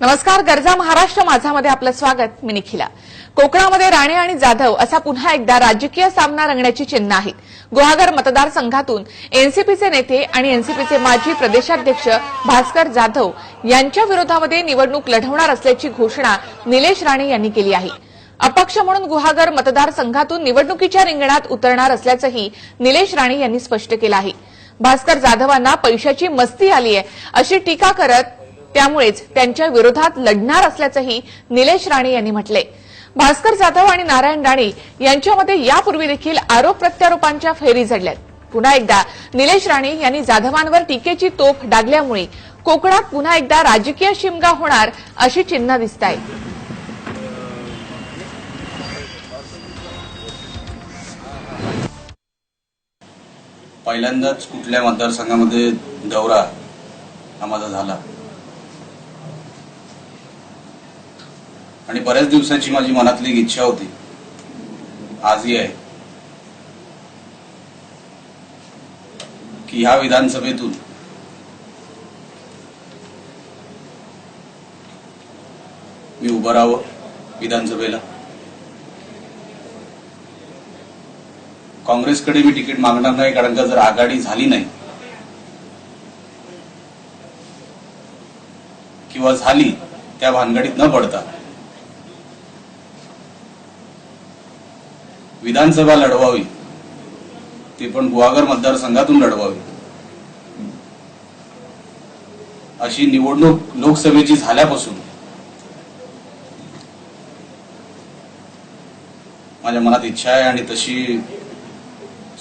नमस्कार. गरजा महाराष्ट्र माझामध्ये आपलं स्वागत. मी निखिला. कोकणामध्ये राणे आणि जाधव असा पुन्हा एकदा राजकीय सामना रंगण्याची चिन्ह आहेत. गुहागर मतदारसंघातून एनसीपीचे नेते आणि एनसीपीचे माजी प्रदेशाध्यक्ष भास्कर जाधव यांच्या विरोधामध्ये निवडणूक लढवणार असल्याची घोषणा निलेश राणे यांनी केली आहे. अपक्ष म्हणून गुहागर मतदारसंघातून निवडणुकीच्या रिंगणात उतरणार असल्याचंही निलेश राणे यांनी स्पष्ट केलं आहे. भास्कर जाधवांना पैशाची मस्ती आली आहे अशी टीका करत त्यामुळेच त्यांच्या विरोधात लढणार असल्याचंही निलेश राणे यांनी म्हटलंय. भास्कर जाधव आणि नारायण राणे यांच्यामध्ये यापूर्वी देखील आरोप प्रत्यारोपांच्या फेरी झडल्यात. पुन्हा एकदा निलेश राणे यांनी जाधवांवर टीकेची तोफ डागल्यामुळे कोकणात पुन्हा एकदा राजकीय शिमगा होणार अशी चिन्ह दिसतायत. पहिल्यांदाच कुठल्या मतदारसंघामध्ये दौरा हा माझा झाला आणि बऱ्याच दिवसाची माझी मनातली इच्छा होती, आजही आहे, की ह्या विधानसभेतून मी उभं राहावं विधानसभेला. काँग्रेसकडे मी तिकीट मागणार नाही, कारण का जर आघाडी झाली नाही किंवा झाली त्या भानगडीत न पडता विधानसभा लढवावी, ते पण गुहागर मतदारसंघातून लढवावी, अशी निवडणूक लोकसभेची झाल्यापासून माझ्या मनात इच्छा आहे आणि तशी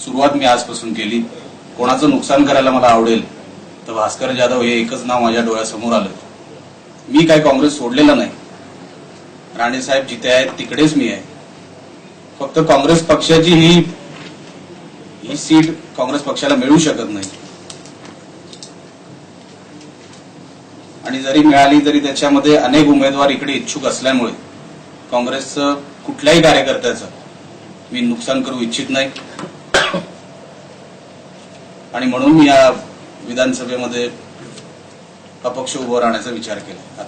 सुरुवात मी आजपासून केली. कोणाचं नुकसान करायला मला आवडेल तर भास्कर जाधव हे एकच नाव माझ्या डोळ्यासमोर आलं. मी काय काँग्रेस सोडलेलं नाही. राणेसाहेब जिथे आहेत तिकडेच मी आहे. फक्त काँग्रेस पक्षाची ही सीट काँग्रेस पक्षाला मिळू शकत नाही आणि जरी मिळाली तरी त्याच्यामध्ये अनेक उमेदवार इकडे इच्छुक असल्यामुळे काँग्रेसचं कुठल्याही कार्यकर्त्याचं मी नुकसान करू इच्छित नाही आणि म्हणून मी या विधानसभेमध्ये अपक्ष उभं राहण्याचा विचार केला.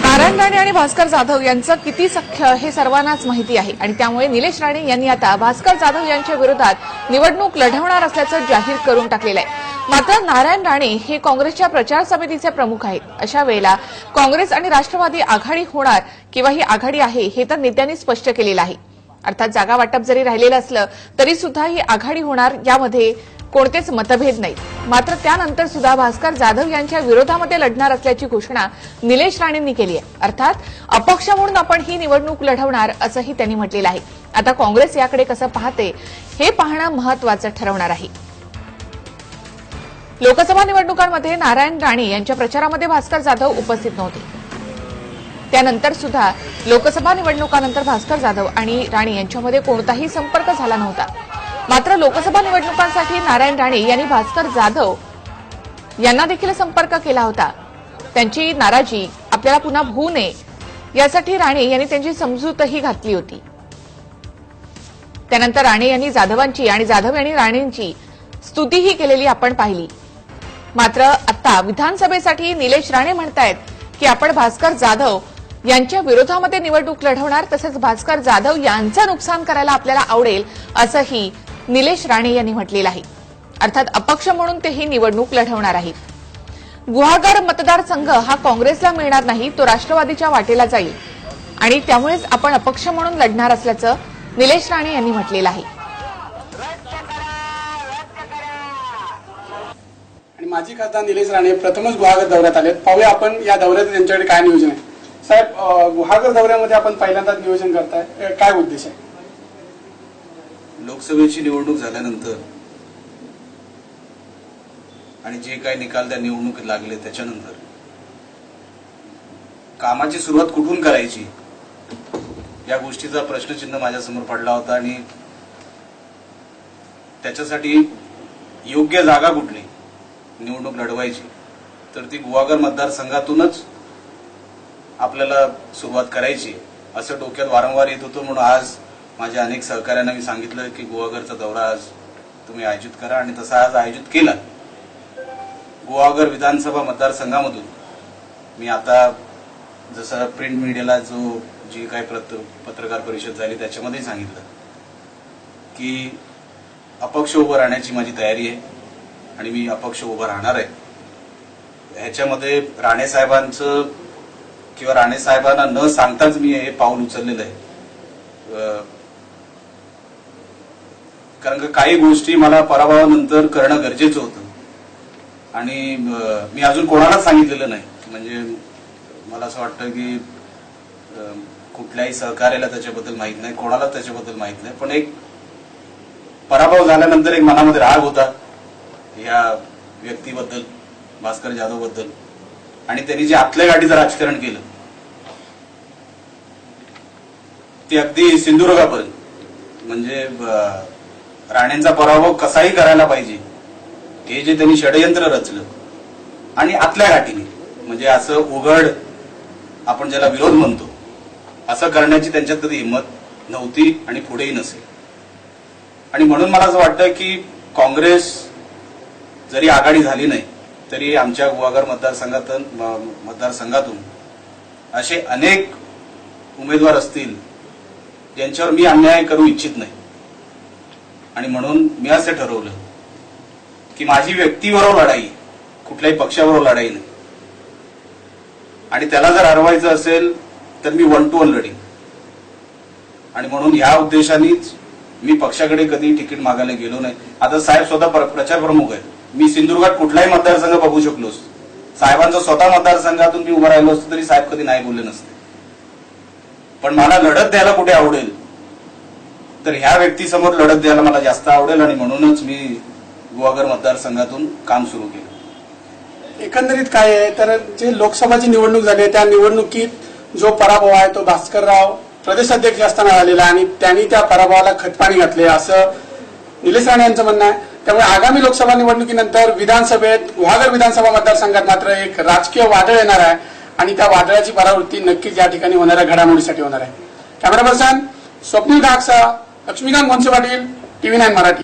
नारायण राणे आणि भास्कर जाधव यांचं किती सख्य हे सर्वांनाच माहिती आहे आणि त्यामुळे निलेश राणे यांनी आता भास्कर जाधव यांच्या विरोधात निवडणूक लढवणार असल्याचं जाहीर करून टाकलेलं आहे. मात्र नारायण राणे हे काँग्रेसच्या प्रचार समितीचे प्रमुख आहेत. अशा वेळेला काँग्रेस आणि राष्ट्रवादी आघाडी होणार किंवा ही आघाडी आहे हे तर नेत्यांनी स्पष्ट केलेलं आहे. अर्थात जागा वाटप जरी राहिलेलं असलं तरी सुद्धा ही आघाडी होणार यामध्ये कोणतेच मतभेद नाहीत. मात्र त्यानंतर सुद्धा भास्कर जाधव यांच्या विरोधामध्ये लढणार असल्याची घोषणा निलेश राणेंनी केली आहे. अर्थात अपक्ष म्हणून आपण ही निवडणूक लढवणार असंही त्यांनी म्हटलेलं आहे. आता काँग्रेस याकडे कसं पाहते हे पाहणं महत्वाचं ठरवणार आहे. लोकसभा निवडणुकांमध्ये नारायण राणे यांच्या प्रचारामध्ये भास्कर जाधव उपस्थित नव्हते. त्यानंतर सुद्धा लोकसभा निवडणुकानंतर भास्कर जाधव आणि राणे यांच्यामध्ये कोणताही संपर्क झाला नव्हता. मात्र लोकसभा निवडणुकांसाठी नारायण राणे यांनी भास्कर जाधव यांना देखील संपर्क केला होता. त्यांची नाराजी आपल्याला पुन्हा होऊ नये यासाठी राणे यांनी त्यांची समजूतही घातली होती. त्यानंतर राणे यांनी जाधवांची आणि जाधव यांनी राणेंची स्तुतीही केलेली आपण पाहिली. मात्र आता विधानसभेसाठी निलेश राणे म्हणतायत की आपण भास्कर जाधव यांच्या विरोधामध्ये निवडणूक लढवणार, तसेच भास्कर जाधव यांचं नुकसान करायला आपल्याला आवडेल असंही निलेश राणे यांनी म्हटलेलं आहे. अर्थात अपक्ष म्हणून ते ही निवडणूक लढवणार आहेत. गुहागर मतदारसंघ हा काँग्रेसला मिळणार नाही, तो राष्ट्रवादीच्या वाटेला जाईल आणि त्यामुळेच आपण अपक्ष म्हणून लढणार असल्याचं निलेश राणे यांनी म्हटलेलं आहे. आणि माजी खासदार निलेश राणे प्रथमच गुहागर दौऱ्यात आले. पाहूया आपण या दौऱ्यात त्यांच्याकडे काय नियोजन आहे. साहेब, गुहागर दौऱ्यामध्ये आपण पहिल्यांदाच नियोजन करताय, काय उद्देश आहे? लोकसभेची निवडणूक झाल्यानंतर आणि जे काही निकाल त्या निवडणुकीत लागले त्याच्यानंतर कामाची सुरुवात कुठून करायची या गोष्टीचा प्रश्नचिन्ह माझ्यासमोर पडला होता आणि त्याच्यासाठी योग्य जागा कुठली निवडणूक लढवायची, तर ती गुहागर मतदारसंघातूनच आपल्याला सुरुवात करायची असं डोक्यात वारंवार येत होतं. म्हणून आज माझ्या अनेक सहकाऱ्यांना मी सांगितलं की गुहागरचा दौरा आज तुम्ही आयोजित करा आणि तसा आज आयोजित केला. गुहागर विधानसभा मतदारसंघामधून मी आता जसं प्रिंट मीडियाला जी काही पत्रकार परिषद झाली त्याच्यामध्ये सांगितलं की अपक्ष उभं राहण्याची माझी तयारी आहे आणि मी अपक्ष उभं राहणार आहे. ह्याच्यामध्ये राणे साहेबांचं किंवा राणे साहेबांना न सांगताच मी हे पाऊल उचललेलं आहे. कारण का काही गोष्टी मला पराभवानंतर करणं गरजेचं होतं आणि मी अजून कोणालाच सांगितलेलं नाही. म्हणजे मला असं वाटतं की कुठल्याही सहकार्याला त्याच्याबद्दल माहित नाही, कोणाला त्याच्याबद्दल माहित नाही. पण एक पराभव झाल्यानंतर एक मनामध्ये राग होता या व्यक्तीबद्दल, भास्कर जाधव बद्दल, आणि त्यांनी जे आतल्या गाडीचं राजकारण केलं ते अगदी सिंधुदुर्गापर्यंत. म्हणजे राणेंचा पराभव कसाही करायला पाहिजे हे जे त्यांनी षडयंत्र रचलं आणि आतल्या गाठीने, म्हणजे असं उघड आपण ज्याला विरोध म्हणतो असं करण्याची त्यांच्यात कधी हिंमत नव्हती आणि पुढेही नसेल. आणि म्हणून मला असं वाटतं की काँग्रेस जरी आघाडी झाली नाही तरी आमच्या गुहागर मतदारसंघातून असे अनेक उमेदवार असतील ज्यांच्यावर मी अन्याय करू इच्छित नाही. आणि म्हणून मी असं ठरवलं की माझी व्यक्तीबरोबर लढाई, कुठल्याही पक्षाबरोबर लढाई नाही. आणि त्याला जर हरवायचं असेल तर मी 1 to 1 लढीन. आणि म्हणून ह्या उद्देशानेच मी पक्षाकडे कधी तिकीट मागायला गेलो नाही. आता साहेब स्वतः प्रचार प्रमुख आहेत. मी सिंधुदुर्गात कुठलाही मतदारसंघ बघू शकलो असतो. साहेबांचा स्वतः मतदारसंघातून मी उभं राहिलो असतो तरी साहेब कधी नाही बोलले नसते. पण मला लढत द्यायला कुठे आवडेल तर ह्या व्यक्तीसमोर लढत द्यायला मला जास्त आवडेल आणि म्हणूनच मी गुहागर मतदारसंघातून काम सुरू केलं. एकंदरीत काय आहे तर जे लोकसभाची निवडणूक झाली आहे त्या निवडणुकीत जो पराभव आहे तो भास्करराव प्रदेशाध्यक्ष असताना झालेला आणि त्यांनी त्या पराभवाला खतपाणी घातले असं निलेश राणे यांचं म्हणणं आहे. त्यामुळे आगामी लोकसभा निवडणुकीनंतर विधानसभेत गुहागर विधानसभा मतदारसंघात मात्र एक राजकीय वादळ येणार आहे आणि त्या वादळाची परावृत्ती नक्कीच या ठिकाणी होणाऱ्या घडामोडीसाठी होणार आहे. कॅमेरा पर्सन स्वप्नील घागसा, लक्ष्मीकांत मोनसे पाटील, TV9 मराठी.